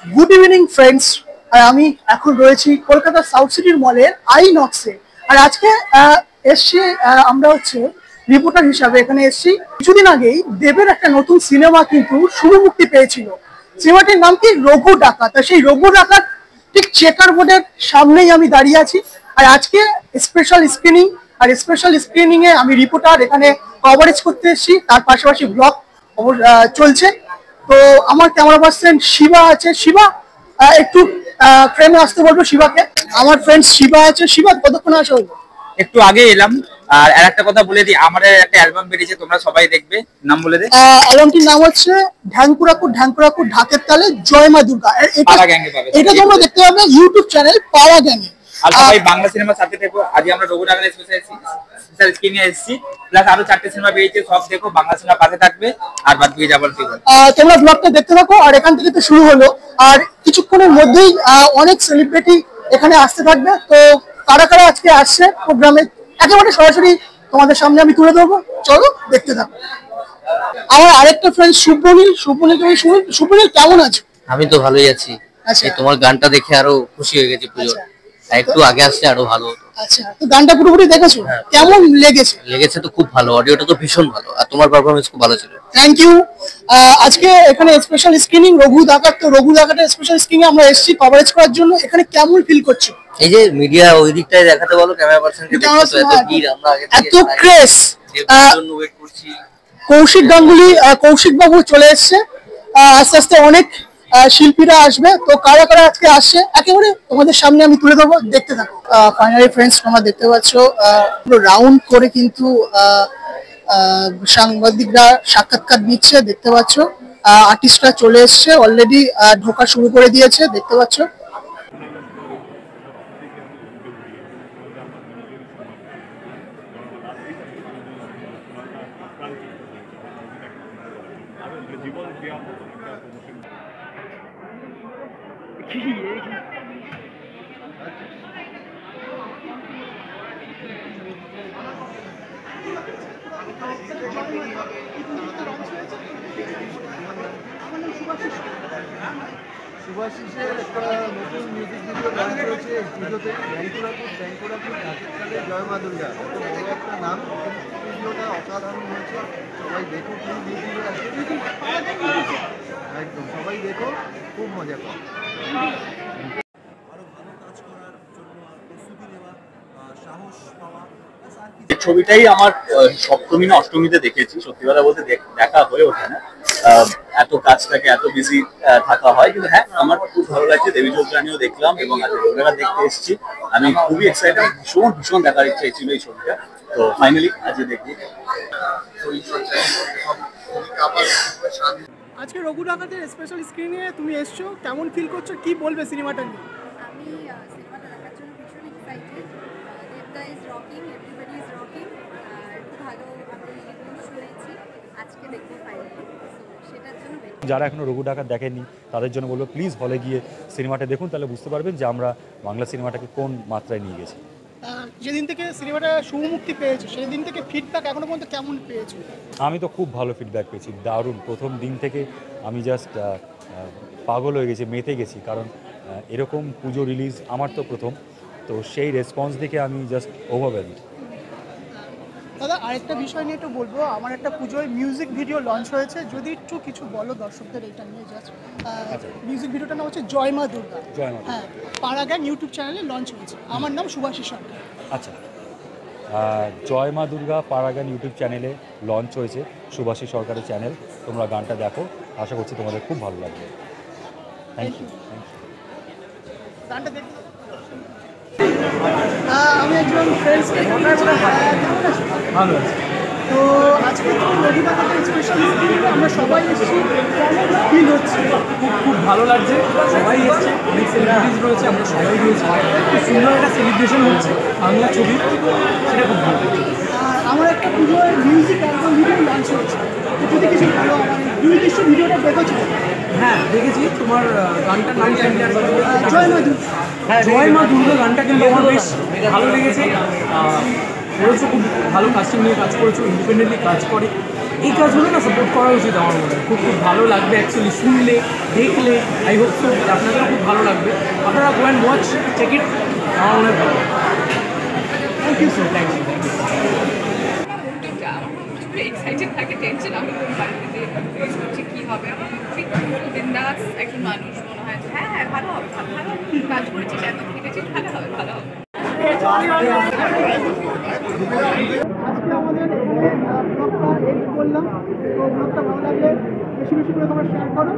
Good evening friends. আর আমি এখন রয়েছি কলকাতা সাউথ সিটির মলের আইনক্সে। আর আজকে এসছি আমরা হচ্ছে রিপোর্টার হিসাবে এখানে এসছি। কিছুদিন আগেই দেবের একটা নতুন সিনেমা কিন্তু শুভ মুক্তি পেয়েছিল। সিনেমাটির নাম কি রঘু ডাকাত। সেই রঘু ডাকাত ঠিক চেকার বোর্ডের সামনেই আমি দাঁড়িয়ে আছি। আর আজকে স্পেশাল স্ক্রিনিং, আর স্পেশাল স্ক্রিনিং এ আমি রিপোর্টার এখানে কভারেজ করতে এসেছি। তার পাশাপাশি ব্লগ চলছে। তো আমার ক্যামেরা পার্সন শিবা আছে। শিবা একটু ফ্রেমে আসতে বলবো শিবাকে। আমার ফ্রেন্ড শিবা আছে। শিবা কতক্ষণ আসা হলো? একটু আগে এলাম। আর একটা কথা বলে দিই, আমাদের একটা অ্যালবাম বেরিয়েছে, তোমরা সবাই দেখবে। নাম বলে দে। অ্যালবামটির নাম হচ্ছে ঢ্যাঙ্কুরাকুর ঢ্যাঙ্কুরাকুর ঢাকের তালে জয় মা দুর্গা। এটা তোমরা দেখতে পাবে ইউটিউব চ্যানেল পাওয়া গ্যাংয়ে। আর সবাই বাংলা সিনেমার সাথে দেখো। আজ আমরা রঘু ডাকাত স্পেশাল স্ক্রিনে এসেছি, প্লাস আরো 4টে সিনেমা বেরিয়েছে, সব দেখো। বাংলা সিনেমা পাশে থাকবে, আর বাদ দিয়ে যাবার ঠিক হবে। তোমরা ব্লগটা দেখতে থাকো। আর এখান থেকে তো শুরু হলো, আর কিছুক্ষণের মধ্যেই অনেক সেলিব্রিটি এখানে আসতে থাকবে। তো কারা কারা আজকে আসছে প্রোগ্রামে একেবারে সরাসরি তোমাদের সামনে আমি তুলে ধরবো। চলো দেখতে থাকো। আমার আরেকটা ফ্রেন্ড সুব্রনীল। তুমি সুব্রনীল কেমন আছো? আমি তো ভালোই আছি। তোমার গানটা দেখে আরো খুশি হয়ে গেছি পুজো। একটু আগে আসলে আরো ভালো হতো। আচ্ছা, তো গানটা পুরোপুরি দেখেছো? কেমন লেগেছে? লেগেছে তো খুব ভালো, অডিওটা তো ভীষণ ভালো, আর তোমার পারফরমেন্স খুব ভালো ছিল। Thank you. আজকে এখানে স্পেশাল স্ক্রিনিং রঘু ডাকাত। তো রঘু ডাকাতের স্পেশাল স্ক্রিনিং আমরা এসেছি কভারেজ করার জন্য। এখানে কেমন ফিল করছো? এই যে মিডিয়া ওই দিকটায় দেখাতে বলো, ক্যামেরা পার্সনকে দেখতে তো এত ভিড়, আমরা আগে থেকে এত ক্রেজ জন্য ওয়েট করছি। কৌশিক গাঙ্গুলি, কৌশিক বাবু চলে এসেছে। আস্তে আস্তে অনেক শিল্পীরা আসবে। তো কারা কারা আজকে আসছে একেবারে তোমাদের সামনে আমি তুলে ধরবো, দেখতে থাকো। ফাইনালি ফ্রেন্ডস, তোমরা দেখতে পাচ্ছ পুরো রাউন্ড করে কিন্তু সাংবাদিকরা সাক্ষাৎকার দিচ্ছে, দেখতে পাচ্ছ। আর্টিস্টরা চলে এসছে অলরেডি, ঢোকা শুরু করে দিয়েছে, দেখতে পাচ্ছ। শুভাশিসের একটা নতুন মিউজিক ভিডিও লঞ্চ হয়েছে পুজোতে। ঢ্যাঙ্কুরাকুর ঢাকের তালে জয় মা দুর্গা, এত বড় একটা নাম। ভিডিওটা অসাধারণ হয়েছে, সবাই দেখো প্লিজ। ইউটিউবে একদম সবাই দেখো, খুব মজা করো। আরো ভালো কাজ করার জন্য প্রস্তুতি নেওয়া, সাহস পাওয়া। ছবিটাই আমার সপ্তমী না অষ্টমীতে দেখেছি। সত্যি কথা বলতে দেখা হয়ে ওঠে না, এত কাজ থাকে, এত বিজি থাকা হয়। কিন্তু হ্যাঁ, আমার খুব ভালো লাগছে। দেবী যোগদানিও দেখলাম এবং আজকে দেখতে এসেছি। আমি খুবই এক্সাইটেড, ভীষণ দেখার ইচ্ছা ছিল এই ছবিটা। তো ফাইনালি আজকে দেখি। আজকে রঘু ডাকাতের স্পেশাল স্ক্রিনে তুমি এসছো, কেমন ফিল করছো? কি বলবে সিনেমাটা নিয়ে? আমি সিনেমাটা দেখার জন্য ভীষণ এক্সাইটেড। দেবদা is rocking, everybody is rocking. আর খুব ভালো আমি রিভিউ শুনেছি, আজকে দেখবো ফাইনালি। সেটার জন্য যারা এখনো রঘু ডাকাত দেখেননি তাদের জন্য বলবো প্লিজ হলে গিয়ে সিনেমাটা দেখুন, তাহলে বুঝতে পারবেন যে আমরা বাংলা সিনেমাটাকে কোন মাত্রায় নিয়ে গেছি। যেদিন থেকে সিনেমাটা শুভ মুক্তি পেয়েছে সেদিন থেকে ফিডব্যাক এখনো পর্যন্ত কেমন পেয়েছো? আমি তো খুব ভালো ফিডব্যাক পেয়েছি, দারুণ। প্রথম দিন থেকে আমি জাস্ট পাগল হয়ে গেছি, মেতে গেছি। কারণ এরকম পুজো রিলিজ আমার তো প্রথম, তো সেই রেসপন্স দেখে আমি জাস্ট ওভারওয়েলড। দাদা, আরেকটা বিষয় নিয়ে একটু বলবো। আমার একটা পুজোয় মিউজিক ভিডিও লঞ্চ হয়েছে, যদি একটু কিছু বলো দর্শকদের এটা নিয়ে। জাস্ট মিউজিক ভিডিওটার নাম হচ্ছে জয় মা দুর্গা। হ্যাঁ, পাড়া গ্যাং ইউটিউব চ্যানেলে লঞ্চ হয়েছে। আমার নাম শুভাশিস সরকার। আচ্ছা, জয় মা দুর্গা পাড়া গান ইউটিউব চ্যানেলে লঞ্চ হয়েছে, শুভাশিস সরকারের চ্যানেল। তোমরা গানটা দেখো, আশা করছি তোমাদের খুব ভালো লাগবে। Thank you. গানটা দেখো। আমি একজন ফ্রেন্ডসকে ভালো আছে। তো আজকে রঘু ডাকাতের স্পেশাল স্ক্রিনে আমরা সবাই এসেছি, ফিল হচ্ছে খুব ভালো লাগছে। সবাই এসছে, অনেক সেলিব্রিটিস রয়েছে, আমরা সবাই রয়েছি। খুব সুন্দর একটা সেলিব্রেশন হচ্ছে বাংলা ছবি, সেটা খুব ভালো লাগছে। আমার একটা পুজোর মিউজিক অ্যালবাম ভিডিও লঞ্চ হয়েছে, যদি কিছু ভালো নির্দিষ্ট ভিডিওটা দেখেছো? হ্যাঁ দেখেছি, তোমার গানটার নাম জয় মা দুর্গা। হ্যাঁ, জয় মা দুর্গা গানটা কিন্তু আমার বেশ ভালো লেগেছে। করেছো, খুব ভালো কাস্টিং নিয়ে কাজ করেছো, ইন্ডিপেন্ডেন্টলি কাজ করে। এই কাজগুলো না সাপোর্ট করা উচিত আমার মনে হয়। খুব খুব ভালো লাগবে অ্যাকচুয়ালি শুনলে, দেখলে। আই হোপ সো আপনাদেরও খুব ভালো লাগবে। আপনারা go and watch, check it, আমার মনে হয় ভালো। Thank you so, thank you. খুবই এক্সাইটেড থাকে, টেনশন আমি বাড়িতে যে ফেস করছি কী হবে। আমার খুবই বিন্দাস একজন মানুষ মনে হয় যে হ্যাঁ ভালো হবে, ভালো কাজ করেছিস, এত লিখেছিস, ভালো হবে, ভালো হবে। আজকে আমাদের ব্লগটা এডিট করলাম, তো ব্লগটা ভালো লাগলে বেশি বেশি করে তোমরা শেয়ার করো।